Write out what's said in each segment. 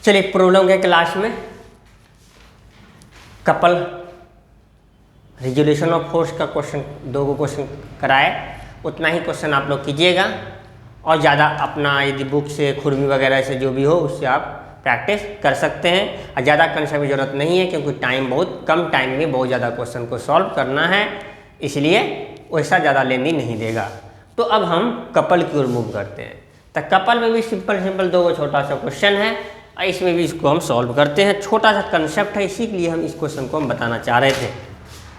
चलिए प्रॉब्लम के क्लास में कपल रिजोल्यूशन ऑफ फोर्स का क्वेश्चन 2 क्वेश्चन कराए, उतना ही क्वेश्चन आप लोग कीजिएगा और ज़्यादा अपना यदि बुक से खुरमी वगैरह से जो भी हो उससे आप प्रैक्टिस कर सकते हैं। और ज़्यादा कंसेप्ट की ज़रूरत नहीं है क्योंकि टाइम बहुत कम टाइम में बहुत ज़्यादा क्वेश्चन को सॉल्व करना है, इसलिए वैसा ज़्यादा लेंदी नहीं देगा। तो अब हम कपल की ओर मूव करते हैं। तो कपल में भी सिंपल 2 छोटा सा क्वेश्चन है और इसमें भी इसको हम सॉल्व करते हैं। छोटा सा कंसेप्ट है, इसीलिए हम इस क्वेश्चन को हम बताना चाह रहे थे।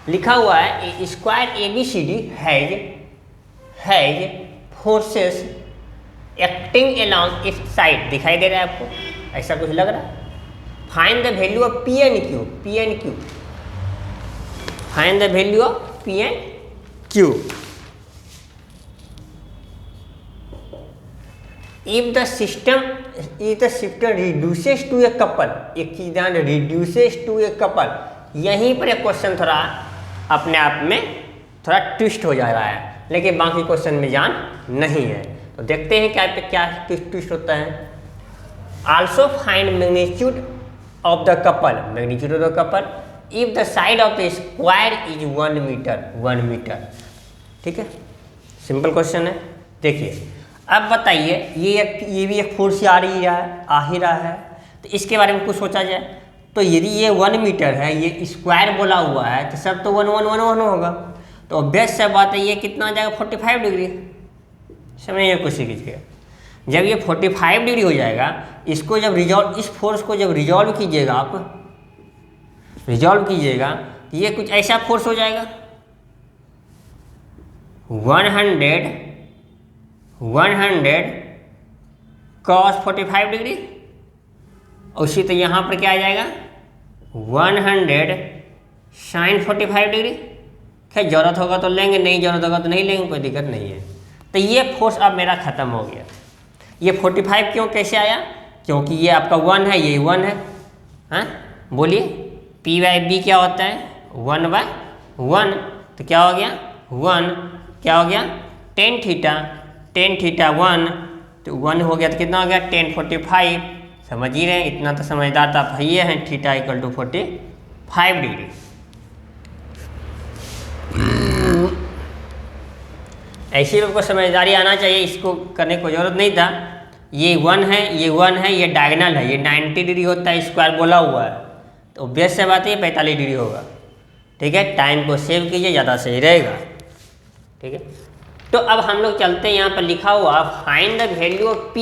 लिखा हुआ है a square ABCD has forces acting along its side. दिखाई दे रहा है आपको, ऐसा कुछ लग रहा है? Find the value of P and Q। Find the value of P and Q। If the system reduces to a couple, एक चीज ध्यान, reduces to a couple, यहीं पर एक क्वेश्चन थोड़ा अपने आप में थोड़ा ट्विस्ट हो जा रहा है, लेकिन बाकी क्वेश्चन में जान नहीं है। तो देखते हैं क्या ट्विस्ट होता है। Also find magnitude of the couple if the side of the square is 1 metre. ठीक है, सिंपल क्वेश्चन है। देखिए अब बताइए, ये भी एक फोर्स आ ही रहा है, तो इसके बारे में कुछ सोचा जाए। तो यदि ये 1 मीटर है, ये स्क्वायर बोला हुआ है, तो सब तो 1 1 1 1 होगा। तो ऑब्वियस से बात है, ये कितना आ जाएगा 45 डिग्री। समझिए, कोशिश कीजिएगा। जब ये 45 डिग्री हो जाएगा, इसको जब इस फोर्स को जब रिजॉल्व कीजिएगा आप, तो ये कुछ ऐसा फोर्स हो जाएगा 100 cos 45 डिग्री। उसी तो यहाँ पर क्या आ जाएगा 100 sin 45 डिग्री। खैर जरूरत होगा तो लेंगे, नहीं जरूरत होगा तो नहीं लेंगे, कोई दिक्कत नहीं है। तो ये फोर्स अब मेरा खत्म हो गया। ये 45 क्यों कैसे आया? क्योंकि ये आपका 1 है, ये 1 है। हाँ बोलिए, P/B क्या होता है 1/1। तो क्या हो गया 1, क्या हो गया tan थीटा 1, तो 1 हो गया तो कितना हो गया tan 45। समझ ही रहे हैं, इतना तो समझदार था भैया हैं। Theta = 45 degree. ऐसी लोग को समझदारी आना चाहिए, इसको करने को जरूरत नहीं था। ये 1 है, ये डायगोनल है, ये 90 डिग्री होता है, स्क्वायर बोला हुआ है, तो ऑब्वियस से बात है 45 डिग्री होगा। ठीक है, टाइम को सेव कीजिए, ज़्यादा सही रहेगा। ठीक है, तो अब हम लोग चलते हैं। यहाँ पर लिखा हुआ find the value of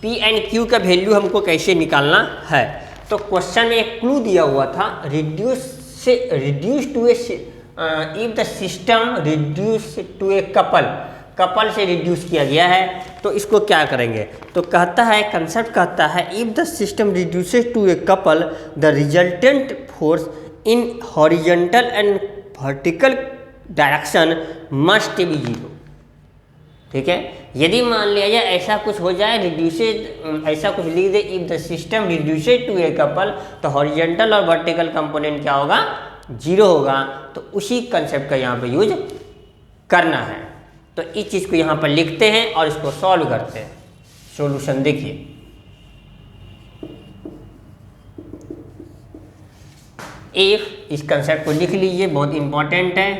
P and Q का वैल्यू हमको कैसे निकालना है। तो क्वेश्चन में एक क्लू दिया हुआ था, reduce to if the system reduce to a couple से रिड्यूस किया गया है। तो इसको क्या करेंगे? तो कहता है, कंसेप्ट कहता है if the system reduces to a couple the resultant force in horizontal and vertical direction must be 0। ठीक है, यदि मान लिया जाए ऐसा कुछ हो जाए, ऐसा कुछ लिख दे if the system reduces to a couple, तो हॉरिजॉन्टल और वर्टिकल कंपोनेंट क्या होगा 0 होगा। तो उसी कंसेप्ट का यहाँ पे यूज करना है। तो इस चीज़ को यहाँ पर लिखते हैं और इसको सॉल्व करते हैं। सॉल्यूशन देखिए, इफ इस कंसेप्ट को लिख लीजिए, बहुत इंपॉर्टेंट है,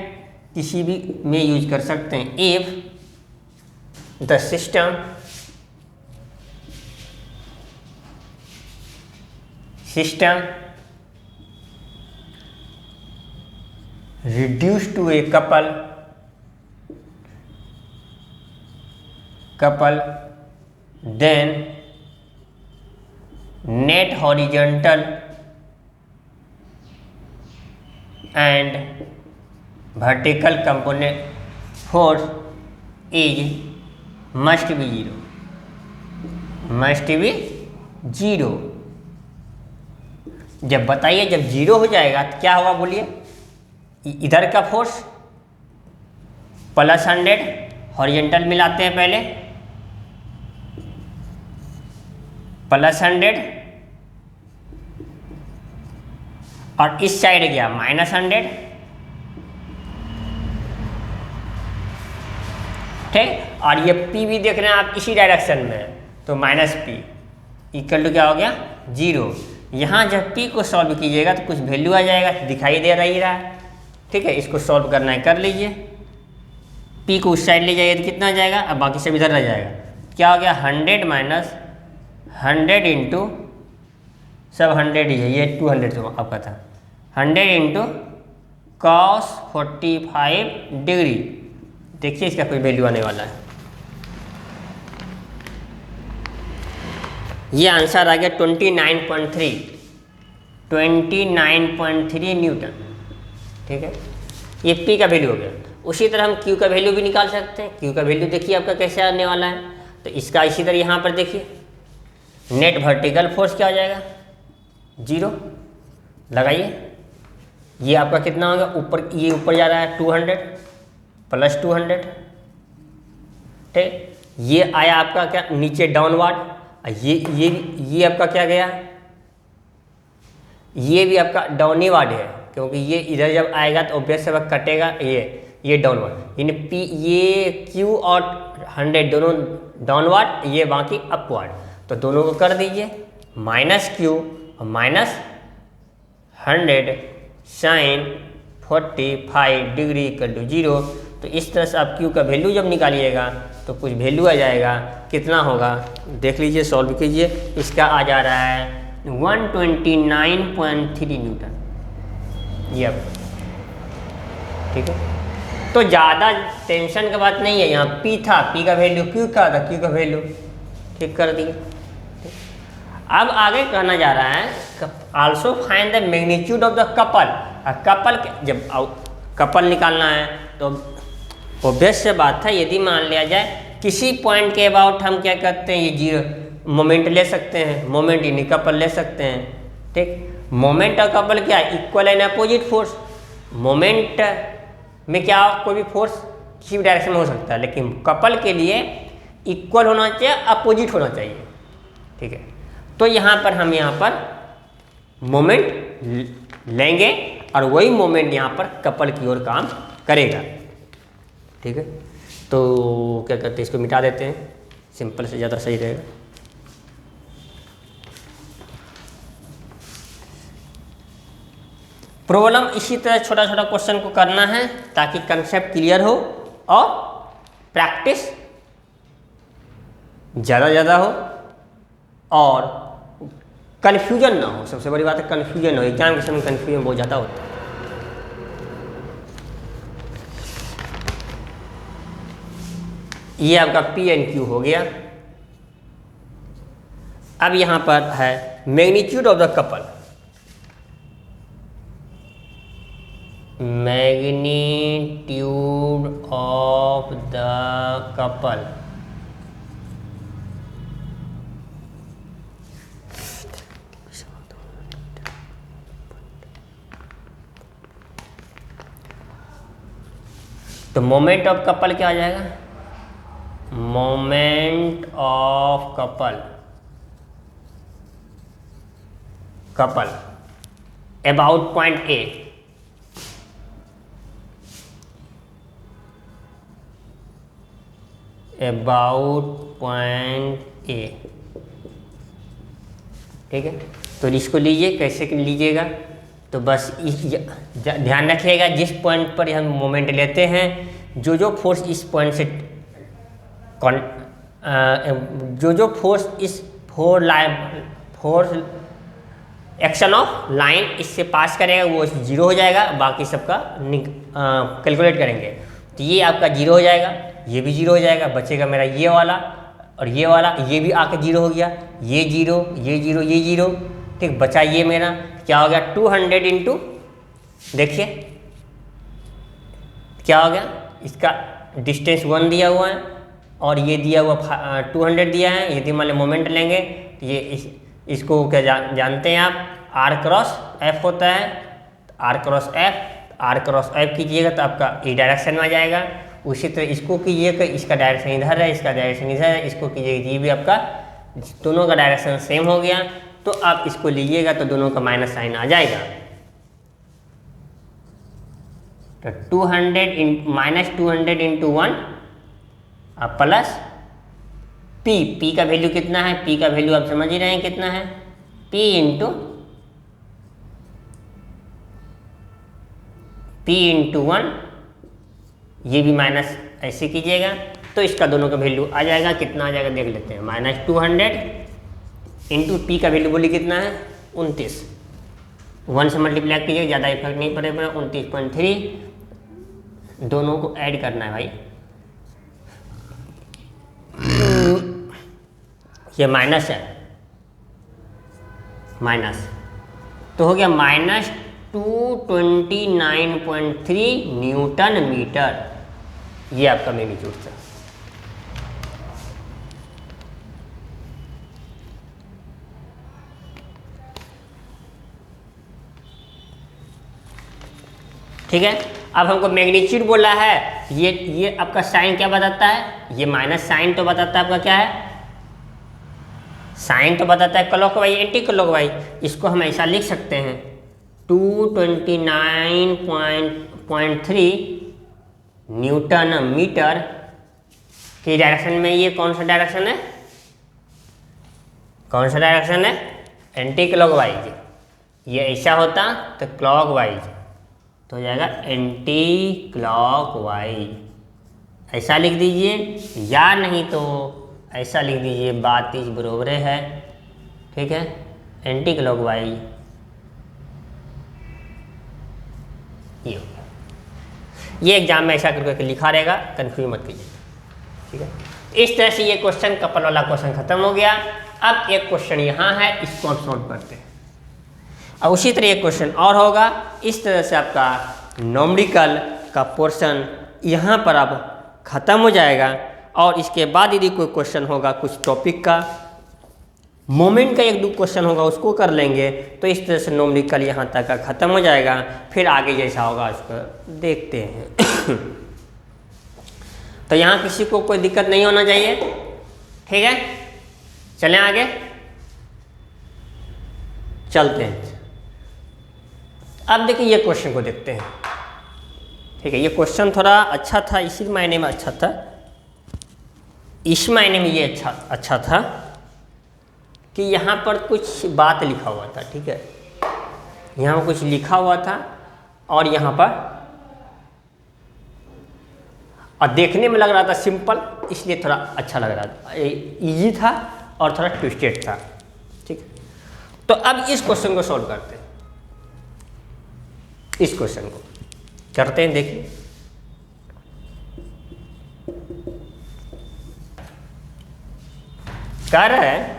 किसी भी में यूज कर सकते हैं। If the system reduced to a couple then net horizontal and vertical component force is must be 0। जब बताइए, जब 0 हो जाएगा तो क्या होगा बोलिए? इधर का फोर्स +100 हॉरिजॉन्टल मिलाते हैं पहले, +100 और इस साइड गया -100। ठीक, और ये P भी देख रहे हैं आप इसी डायरेक्शन में, तो -P। इक्वल टू क्या हो गया 0। यहाँ जब p को सॉल्व कीजिएगा तो कुछ वैल्यू आ जाएगा, दिखाई दे रहा है। ठीक है, इसको सॉल्व करना है कर लीजिए। p को उस साइड ले जाइए तो कितना आ जाएगा, अब बाकी सब इधर रह जाएगा। क्या हो गया 100 माइनस 100 इंटू सब 100 ही है, ये 200 तो आपका था। 100 इंटू cos 45 डिग्री। देखिए इसका कोई वैल्यू आने वाला है। ये आंसर आ गया 29.3 न्यूटन। ठीक है, ये P का वैल्यू हो गया। उसी तरह हम Q का वैल्यू भी निकाल सकते हैं। Q का वैल्यू देखिए आपका कैसे आने वाला है। तो इसका इसी तरह यहाँ पर देखिए नेट वर्टिकल फोर्स क्या हो जाएगा 0 लगाइए। ये आपका कितना होगा, ऊपर ये ऊपर जा रहा है 200 प्लस 200। ठीक, ये आया आपका क्या नीचे डाउनवर्ड। ये आपका क्या गया, ये भी आपका डाउनवर्ड है, क्योंकि ये इधर जब आएगा तो ऑब्वियस से कटेगा ये डाउनवर्ड। यानी P ये Q और 100 दोनों डाउनवर्ड, ये बाकी अपवर्ड। तो दोनों को कर दीजिए माइनस Q और minus 100 sine 45 degree equal to 0। तो इस तरह से आप Q का वैल्यू जब निकालिएगा तो कुछ वैल्यू आ जाएगा। कितना होगा देख लीजिए, सॉल्व कीजिए। इसका आ जा रहा है 129.3 न्यूटन। ये अब ठीक है, तो ज़्यादा टेंशन की बात नहीं है। यहाँ P था, P का वैल्यू, Q का था, Q का वैल्यू ठीक कर दिए। अब आगे कहना जा रहा है also find the magnitude of the couple. Couple जब कपल निकालना है तो ऑब्वियस से बात है, यदि मान लिया जाए किसी पॉइंट के अबाउट हम क्या करते हैं, ये 0 मोमेंट ले सकते हैं, मोमेंट यानी कपल ले सकते हैं। ठीक, मोमेंट और कपल क्या है, equal and opposite force. Moment में क्या कोई भी फोर्स किसी भी डायरेक्शन में हो सकता है, लेकिन कपल के लिए इक्वल होना चाहिए, अपोजिट होना चाहिए। ठीक है, तो यहाँ पर हम यहाँ पर मोमेंट लेंगे और वही मोमेंट यहाँ पर कपल की ओर काम करेगा। ठीक है, तो क्या करते हैं, इसको मिटा देते हैं, सिंपल से ज़्यादा सही रहेगा। प्रॉब्लम इसी तरह छोटा छोटा क्वेश्चन को करना है ताकि कंसेप्ट क्लियर हो और प्रैक्टिस ज़्यादा हो और कन्फ्यूजन ना हो। सबसे बड़ी बात है कन्फ्यूजन हो, एग्जाम के समय कन्फ्यूजन बहुत ज़्यादा होता है। ये आपका P एंड Q हो गया। अब यहाँ पर है magnitude of the couple. Magnitude of the couple, तो मोमेंट ऑफ कपल क्या आ जाएगा, moment of couple about point A, about point A। ठीक है, तो इसको लीजिए, कैसे लीजिएगा, तो बस ध्यान रखिएगा जिस पॉइंट पर हम मोमेंट लेते हैं, जो फोर्स इस पॉइंट से जो फोर्स इस फोर्स एक्शन ऑफ लाइन इससे पास करेगा वो 0 हो जाएगा। बाकी सबका कैलकुलेट करेंगे तो ये आपका 0 हो जाएगा, ये भी 0 हो जाएगा, बचेगा मेरा ये वाला और ये वाला, ये भी आके 0 हो गया, ये 0 ये 0 ये 0। ठीक, बचा ये मेरा क्या हो गया 200 इंटू, देखिए क्या हो गया, इसका डिस्टेंस 1 दिया हुआ है और ये दिया हुआ 200 दिया है। यदि मान लो मोमेंट लेंगे तो ये इसको क्या जानते हैं आप, R क्रॉस F होता है। R क्रॉस F कीजिएगा तो आपका ई डायरेक्शन में आ जाएगा। उसी तरह इसको कीजिएगा, इसका डायरेक्शन इधर है, इसका डायरेक्शन इधर है, इसको कीजिएगा, ये भी आपका दोनों का डायरेक्शन सेम हो गया। तो आप इसको लीजिएगा तो दोनों का माइनस साइन आ जाएगा। तो 200 minus 200 into 1 plus P P का वैल्यू कितना है, पी का वैल्यू आप समझ ही रहे हैं कितना है, पी इंटू 1, ये भी माइनस ऐसे कीजिएगा तो इसका दोनों का वैल्यू आ जाएगा, कितना आ जाएगा देख लेते हैं, -200 इंटू पी का वैल्यू बोली कितना है 29, 1 से मल्टीप्लाई कीजिएगा, ज़्यादा इफेक्ट नहीं पड़ेगा, 29.3, दोनों को ऐड करना है भाई, ये माइनस है, माइनस तो हो गया -229.3 न्यूटन मीटर, ये आपका मैग्नीट्यूड था। ठीक है, अब हमको मैग्नीट्यूड बोला है, ये आपका साइन क्या बताता है, ये माइनस साइन तो बताता है आपका क्या है, साइन तो बताता है क्लॉकवाइज एंटी क्लॉकवाइज, इसको हम ऐसा लिख सकते हैं 229.3 न्यूटन मीटर की डायरेक्शन में, ये कौन सा डायरेक्शन है, कौन सा डायरेक्शन है, एंटी क्लॉकवाइज, ये ऐसा होता तो क्लॉकवाइज तो हो जाएगा एंटी क्लॉकवाइज, ऐसा लिख दीजिए, या नहीं तो ऐसा लिख दीजिए, बात इस बरोबर है, ठीक है, एंटी क्लॉकवाइज, ये एग्जाम में ऐसा करके लिखा रहेगा, कंफ्यूज मत कीजिए, ठीक है। इस तरह से ये क्वेश्चन कपल वाला क्वेश्चन खत्म हो गया। अब एक क्वेश्चन यहाँ है, इसको हम सॉल्व करते हैं, और उसी तरह एक क्वेश्चन और होगा। इस तरह से आपका न्यूमेरिकल का पोर्शन यहाँ पर अब खत्म हो जाएगा, और इसके बाद यदि कोई क्वेश्चन होगा कुछ टॉपिक का, मोमेंट का 1-2 क्वेश्चन होगा उसको कर लेंगे। तो इस तरह से न्यूमेरिकल यहाँ तक का ख़त्म हो जाएगा, फिर आगे जैसा होगा उसको देखते हैं। तो यहाँ किसी को कोई दिक्कत नहीं होना चाहिए, ठीक है। चलें आगे, चलते हैं। अब देखिए ये क्वेश्चन को देखते हैं, ठीक है। ये क्वेश्चन थोड़ा अच्छा था, इसी मायने में अच्छा था, इस मायने में ये अच्छा था कि यहाँ पर कुछ बात लिखा हुआ था, ठीक है। यहाँ पर कुछ लिखा हुआ था और यहाँ पर, और देखने में लग रहा था सिंपल, इसलिए थोड़ा अच्छा लग रहा था, इजी था और थोड़ा ट्विस्टेड था, ठीक है। तो अब इस क्वेश्चन को सॉल्व करते हैं, इस क्वेश्चन को करते हैं। देखिए कह रहा है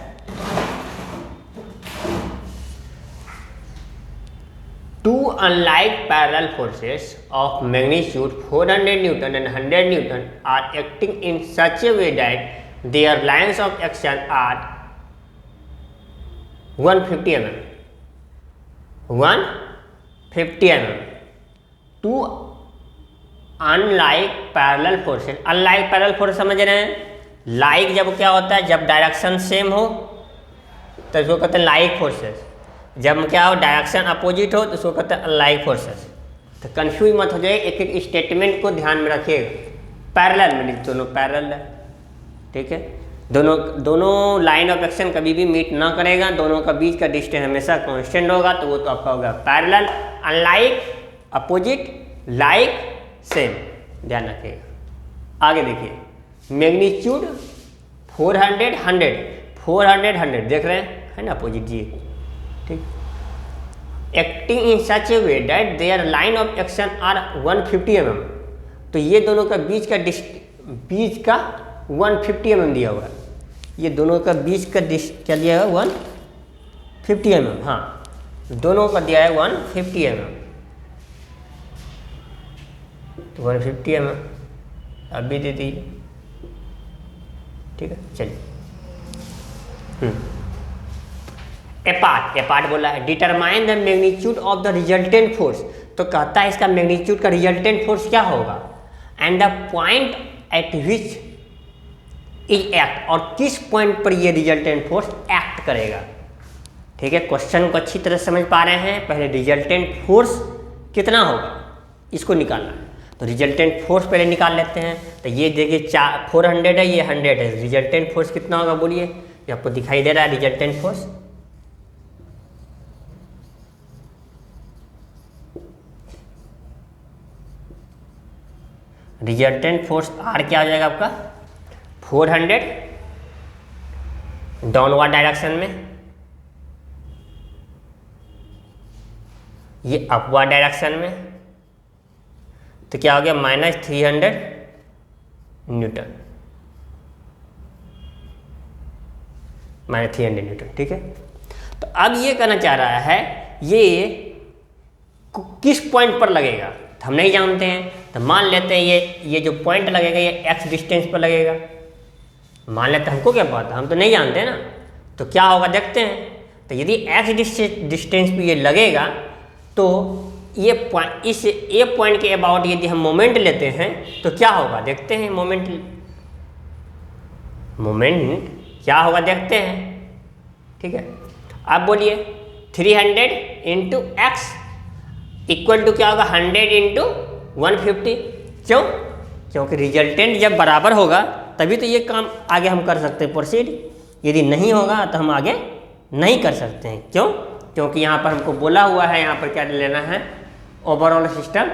two unlike parallel forces of magnitude 400 Newton and 100 Newton are acting in such a way that their lines of action are 150 mm. 150 mm. Two unlike parallel forces. Unlike parallel force समझ रहे हैं? Like जब क्या होता है, जब direction same हो तो इसको कहते हैं लाइक फोर्सेस, जब क्या हो डायरेक्शन अपोजिट हो तो उसको कहते हैं अनलाइक फोर्सेस। तो कंफ्यूज मत हो जाए, एक एक स्टेटमेंट को ध्यान में रखिएगा। पैरेलल में दोनों पैरेलल है, ठीक है। दोनों लाइन ऑफ एक्शन कभी भी मीट ना करेगा, दोनों का बीच का डिस्टेंस हमेशा कांस्टेंट होगा, तो वो तो आपका होगा parallel. Unlike opposite, like same, ध्यान रखिएगा। आगे देखिए, मैग्नीट्यूड 400 100 400 100 देख रहे हैं, है ना, अपोजिट जी, ठीक। Acting in such a way that their line of action are 150 mm, तो ये दोनों का बीच का 150 mm दिया हुआ है, ये दोनों का बीच का क्या दिया है 150 mm, हाँ दोनों का दिया है 150 mm, तो 150 mm अब भी दे दीजिए, ठीक है। चलिए एपार्ट बोला है, determine the magnitude of the resultant force, तो कहता है इसका मैग्नीट्यूड का रिजल्टेंट फोर्स क्या होगा, and the point eight which is act, और किस पॉइंट पर ये रिजल्टेंट फोर्स एक्ट करेगा, ठीक है। क्वेश्चन को अच्छी तरह समझ पा रहे हैं। पहले रिजल्टेंट फोर्स कितना होगा इसको निकालना है, तो रिजल्टेंट फोर्स पहले निकाल लेते हैं। तो ये देखिए 400 है, ये 100 है, रिजल्टेंट फोर्स कितना होगा बोलिए? ये आपको दिखाई दे रहा है resultant force, resultant force R क्या हो जाएगा आपका 400 डाउनवर्ड डायरेक्शन में, ये अपवर्ड डायरेक्शन में, तो क्या हो गया -300 न्यूटन, -300 न्यूटन। ठीक है, तो अब ये कहना चाह रहा है ये किस पॉइंट पर लगेगा, तो हम नहीं जानते हैं। तो मान लेते हैं ये जो पॉइंट लगेगा ये x डिस्टेंस पर लगेगा, मान लेते हैं, हमको क्या पता, हम तो नहीं जानते ना। तो क्या होगा देखते हैं। तो यदि x डिस्टेंस पे ये लगेगा तो ये पॉइंट, इस ए पॉइंट के अबाउट यदि हम मोमेंट लेते हैं तो क्या होगा देखते हैं। मोमेंट क्या होगा देखते हैं। ठीक है, अब बोलिए 300 इंटू एक्स इक्वल टू क्या होगा 100 इंटू 150। क्यों? क्योंकि रिजल्टेंट जब बराबर होगा तभी तो ये काम आगे हम कर सकते हैं प्रोसीड, यदि नहीं होगा तो हम आगे नहीं कर सकते हैं। क्यों? क्योंकि यहाँ पर हमको बोला हुआ है, यहाँ पर क्या लेना है ओवरऑल सिस्टम।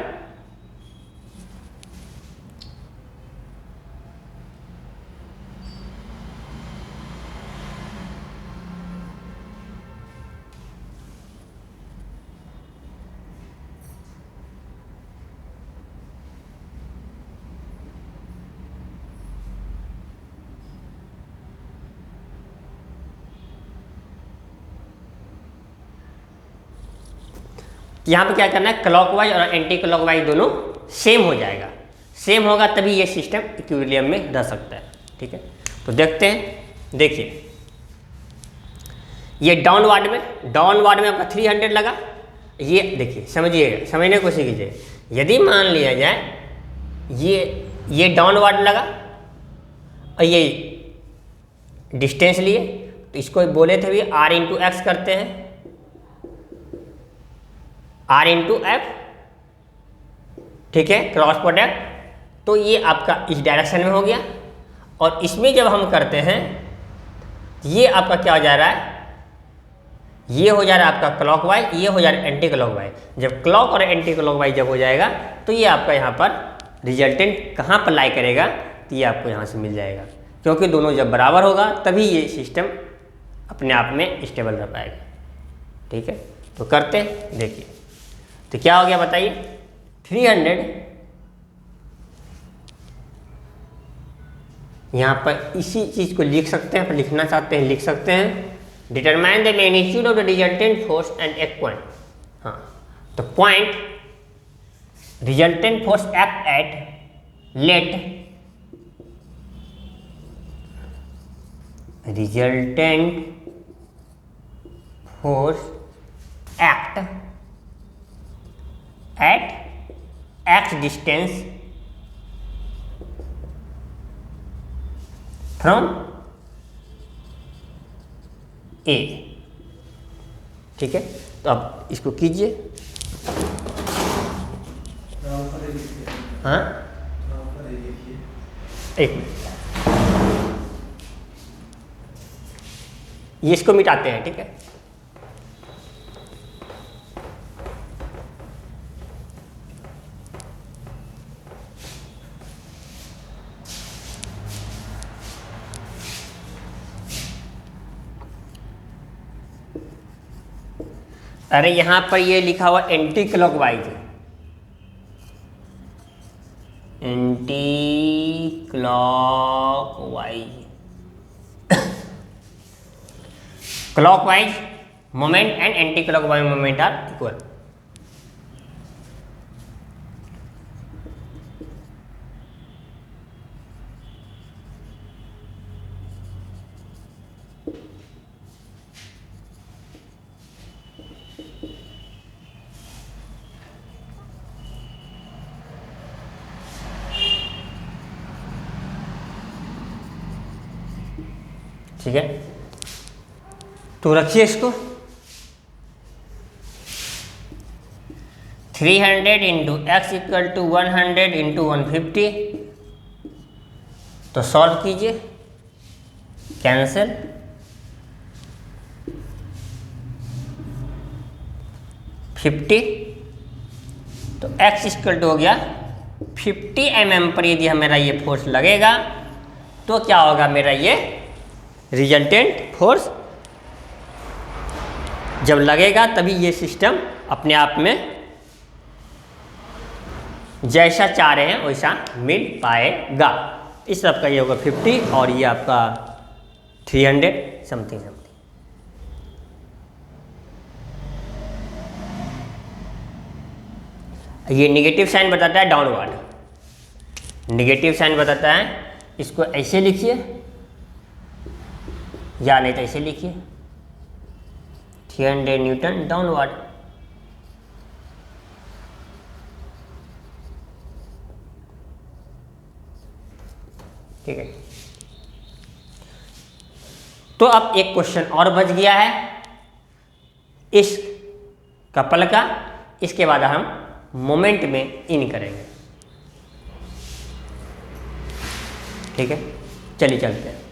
यहाँ पे क्या करना है, क्लॉकवाइज और एंटी क्लॉकवाइज दोनों सेम हो जाएगा, सेम होगा तभी ये सिस्टम इक्विलिब्रियम में रह सकता है। ठीक है, तो देखते हैं। देखिए ये डाउनवर्ड में आपका 300 लगा, ये देखिए समझिएगा, समझने की कोशिश कीजिए। यदि मान लिया जाए ये डाउनवर्ड लगा और ये डिस्टेंस लिए, तो इसको बोले थे भी r इंटू एक्स करते हैं, r इंटू एफ। ठीक है, क्रॉस प्रोडक्ट, तो ये आपका इस डायरेक्शन में हो गया। और इसमें जब हम करते हैं ये आपका क्या हो जा रहा है, ये हो जा रहा है आपका क्लॉकवाइज, ये हो जा रहा है एंटी क्लॉकवाइज। जब क्लॉक और एंटी क्लॉकवाइज जब हो जाएगा तो ये आपका यहाँ पर रिजल्टेंट कहाँ पर लाई करेगा, तो ये आपको यहाँ से मिल जाएगा। क्योंकि दोनों जब बराबर होगा तभी ये सिस्टम अपने आप में स्टेबल रह पाएगा। ठीक है, तो करते हैं। देखिए तो क्या हो गया बताइए, 300 यहाँ पर इसी चीज़ को लिख सकते हैं, लिखना चाहते हैं लिख सकते हैं। Determine the magnitude of the resultant force and एक पॉइंट। हाँ, तो point resultant force act at let resultant force act at x distance from A। ठीक है, तो अब इसको कीजिए। हाँ, एक मिनट, ये इसको मिटाते हैं। ठीक है, अरे यहाँ पर ये लिखा हुआ anti clockwise, anti clockwise, clockwise moment and anti clockwise moment are equal. ठीक है, तो रखिए इसको। 300 into x equal to 100 into 150, तो सॉल्व कीजिए, कैंसिल, फिफ्टी, तो एक्स इक्वल टू हो गया 50 mm पर यदि मेरा ये फोर्स लगेगा तो क्या होगा, मेरा ये रिजल्टेंट फोर्स जब लगेगा तभी ये सिस्टम अपने आप में जैसा चाह रहे हैं वैसा मिल पाएगा। इस सब का ये होगा 50 और ये आपका 300 समथिंग। ये नेगेटिव साइन बताता है डाउनवर्ड, नेगेटिव साइन बताता है, इसको ऐसे लिखिए या नहीं तो ऐसे लिखिए, 300 न्यूटन डाउनवर्ड। ठीक है, तो अब एक क्वेश्चन और बच गया है इस कपल का, इसके बाद हम मोमेंट में इन करेंगे। ठीक है, चलिए चलते हैं।